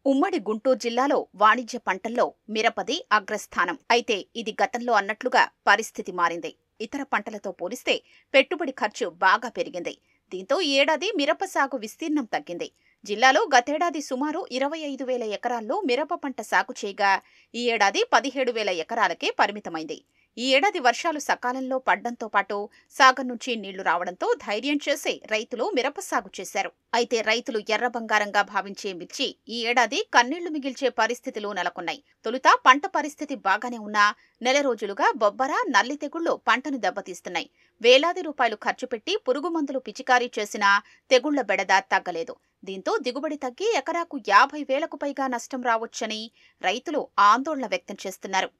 ఉమ్మడి గుంటూరు జిల్లాలో వాణిజ్య పంటల్లో మిరపది అగ్రస్థానం. అయితే ఇది గతంలో అన్నట్లుగా పరిస్థితి మారింది. ఇతర పంటలతో పోలిస్తే పెట్టుబడి ఖర్చు బాగా పెరిగింది. దీంతో ఈ ఏడాది మిరప సాగు విస్తీర్ణం తగ్గింది. జిల్లాలో గతేడాది సుమారు 25,000 ఎకరాల్లో మిరప పంట సాగు చేయగా ఈ ఏడాది 17,000 ఎకరాలకే పరిమితమైంది. ఈ ఏడాది వర్షాలు సకాలంలో పడ్డంతో పాటు సాగర్ నుంచి నీళ్లు రావడంతో ధైర్యం చేసి రైతులు మిరప సాగు చేశారు. అయితే రైతులు ఎర్ర బంగారంగా భావించే మిర్చి ఈ ఏడాది కన్నీళ్లు మిగిల్చే పరిస్థితులు నెలకొన్నాయి. తొలుత పంట పరిస్థితి బాగానే ఉన్నా నెల రోజులుగా బొబ్బర, నల్లి తెగుళ్లు పంటను దెబ్బతీస్తున్నాయి. వేలాది రూపాయలు ఖర్చు పెట్టి పురుగు మందులు పిచికారీ చేసినా తెగుళ్ల బెడద తగ్గలేదు. దీంతో దిగుబడి తగ్గి ఎకరాకు 50,000కు పైగా నష్టం రావచ్చని రైతులు ఆందోళన వ్యక్తం చేస్తున్నారు.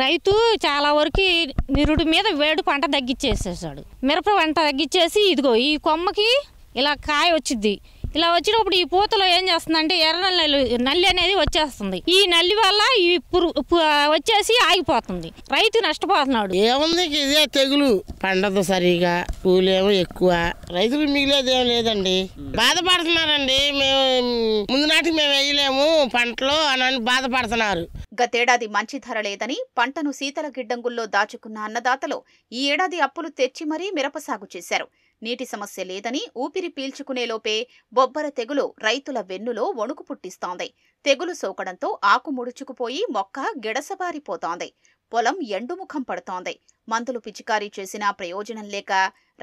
రైతు చాలా వరకు నిరుడి మీద వేడు పంట తగ్గించేసేసాడు. మిరప పంట తగ్గించేసి ఇదిగో ఈ కొమ్మకి ఇలా కాయ వచ్చింది. ఇలా వచ్చినప్పుడు ఈ పూతలో ఏం చేస్తుందంటే ఎర్ర నల్లి అనేది వచ్చేస్తుంది. ఈ నల్లి వల్ల ఈ వచ్చేసి ఆగిపోతుంది. రైతు నష్టపోతున్నాడు. ఏముంది ఇదే తెగులు పండదు సరిగా, పూలేమో ఎక్కువ, రైతులు మిగిలేదేం లేదండి. బాధపడుతున్నారండి. మేము ముందు నాటికి మేము వేయలేము పంటలో అని బాధపడుతున్నారు. గతేడాది మంచి ధర లేదని పంటను శీతల గిడ్డంగుల్లో దాచుకున్న అన్నదాతలు ఈ ఏడాది అప్పులు తెచ్చి మరీ మిరప సాగు చేశారు. నీటి సమస్య లేదని ఊపిరి పీల్చుకునే లోపే బొబ్బర తెగులు రైతుల వెన్నులో వణుకు పుట్టిస్తోంది. తెగులు సోకడంతో ఆకు ముడుచుకుపోయి మొక్క గిడసబారిపోతోంది. పొలం ఎండుముఖం పడుతోంది. మందులు పిచికారీ చేసినా ప్రయోజనం లేక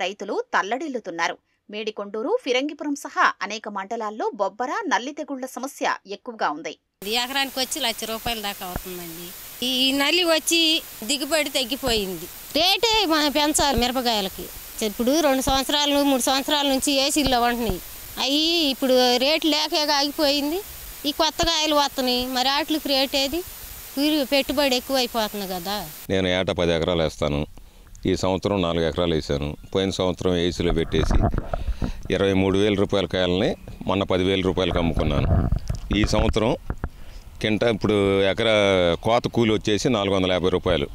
రైతులు తల్లడిల్లుతున్నారు. మేడికొండూరు, ఫిరంగిపురం సహా అనేక మండలాల్లో బొబ్బర, నల్లి తెగుళ్ల సమస్య ఎక్కువగా ఉంది. ఎకరానికి వచ్చి ₹1,00,000 దాకా అవుతుందండి. ఈ నల్లి వచ్చి దిగుబడి తగ్గిపోయింది. రేటే పెంచాలి మిరపకాయలకి. ఇప్పుడు 2 సంవత్సరాలు 3 సంవత్సరాల నుంచి ఏసీల్లో ఉంటున్నాయి. అవి ఇప్పుడు రేటు లేక ఆగిపోయింది. ఈ కొత్త కాయలు వస్తున్నాయి. మరి వాటికి రేట్ ఏది? పెట్టుబడి ఎక్కువ అయిపోతుంది కదా. నేను ఏటా 10 ఎకరాలు వేస్తాను. ఈ సంవత్సరం 4 ఎకరాలు వేసాను. పోయిన సంవత్సరం ఏసీలో పెట్టేసి 23,000 రూపాయల కాయలని మొన్న 10,000 రూపాయలకు అమ్ముకున్నాను. ఈ సంవత్సరం ఇప్పుడు ఎకరా కోత కూలి వచ్చేసి 450 రూపాయలు,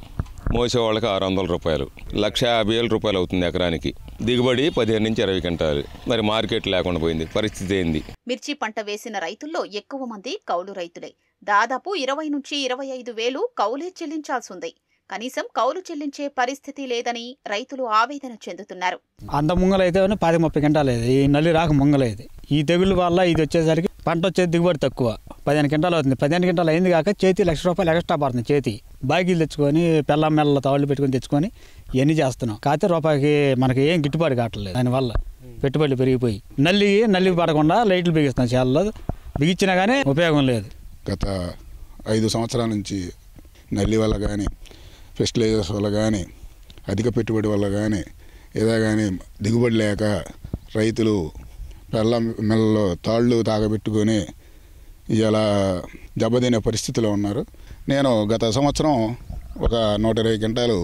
మోసేవాళ్ళకి 600 రూపాయలు, ₹1,50,000 అవుతుంది ఎకరానికి. దిగుబడి 15 నుంచి 20 క్వింటాలు. మరి మార్కెట్ లేకుండా పోయింది. పరిస్థితి ఏంది? మిర్చి పంట వేసిన రైతుల్లో ఎక్కువ మంది కౌలు రైతులే. దాదాపు 20 నుంచి 25,000 కౌలే చెల్లించాల్సింది. కనీసం కౌలు చెల్లించే పరిస్థితి లేదని రైతులు ఆవేదన చెందుతున్నారు. అంత ముంగలైతే 10-30 క్వింటాలు. ఈ నల్లి రాక ముంగలేదు. ఈ తెగుళ్ళ వల్ల ఇది వచ్చేసరికి పంట వచ్చే దిగుబడి తక్కువ. 15 క్వింటాలు అవుతుంది. 15 క్వింటాలు అయింది కాక చేతి ₹1,00,000 ఎక్స్ట్రా పడుతుంది. చేతి బాకీలు తెచ్చుకొని పెళ్ళం మెల్ల తాళ్ళు పెట్టుకొని తెచ్చుకొని ఇవన్నీ చేస్తున్నాం. కాకపోతే రూపాయికి మనకి ఏం గిట్టుబాటు కావట్లేదు. దానివల్ల పెట్టుబడులు పెరిగిపోయి నల్లి పడకుండా లైట్లు బిగిస్తున్నాం. చాలా బిగించినా కానీ ఉపయోగం లేదు. గత 5 సంవత్సరాల నుంచి నల్లి వల్ల కానీ, ఫెస్టిలైజర్స్ వల్ల కానీ, అధిక పెట్టుబడి వల్ల కానీ, ఏదో కానీ దిగుబడి లేక రైతులు పెళ్ళం మెల్లలో తాళ్ళు తాగబెట్టుకొని ఇలా దెబ్బతినే పరిస్థితిలో ఉన్నారు. నేను గత సంవత్సరం ఒక 120 క్వింటాలు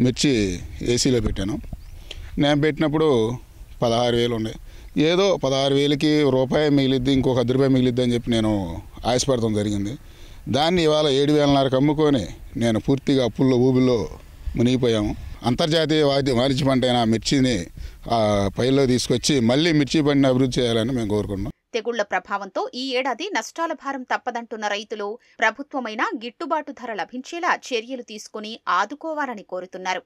మిర్చి ఏసీలో పెట్టాను. నేను పెట్టినప్పుడు 16,000 ఉండే. ఏదో 16,000కి రూపాయి మిగిలిద్ది, ఇంకొక ₹10 మిగిలిద్ది అని చెప్పి నేను ఆశపడటం జరిగింది. దాన్ని ఇవాళ 7,500కి అమ్ముకొని నేను పూర్తిగా అప్పుల్లో ఊబిలో మునిగిపోయాము. అంతర్జాతీయ వాణిజ్య పంట అయిన మిర్చిని పైలో తీసుకొచ్చి మళ్ళీ మిర్చి పంటని అభివృద్ధి చేయాలని మేము కోరుకుంటున్నాం. తెగుళ్ల ప్రభావంతో ఈ ఏడాది నష్టాల భారం తప్పదంటున్న రైతులు ప్రభుత్వమైనా గిట్టుబాటు ధర లభించేలా చర్యలు తీసుకుని ఆదుకోవాలని కోరుతున్నారు.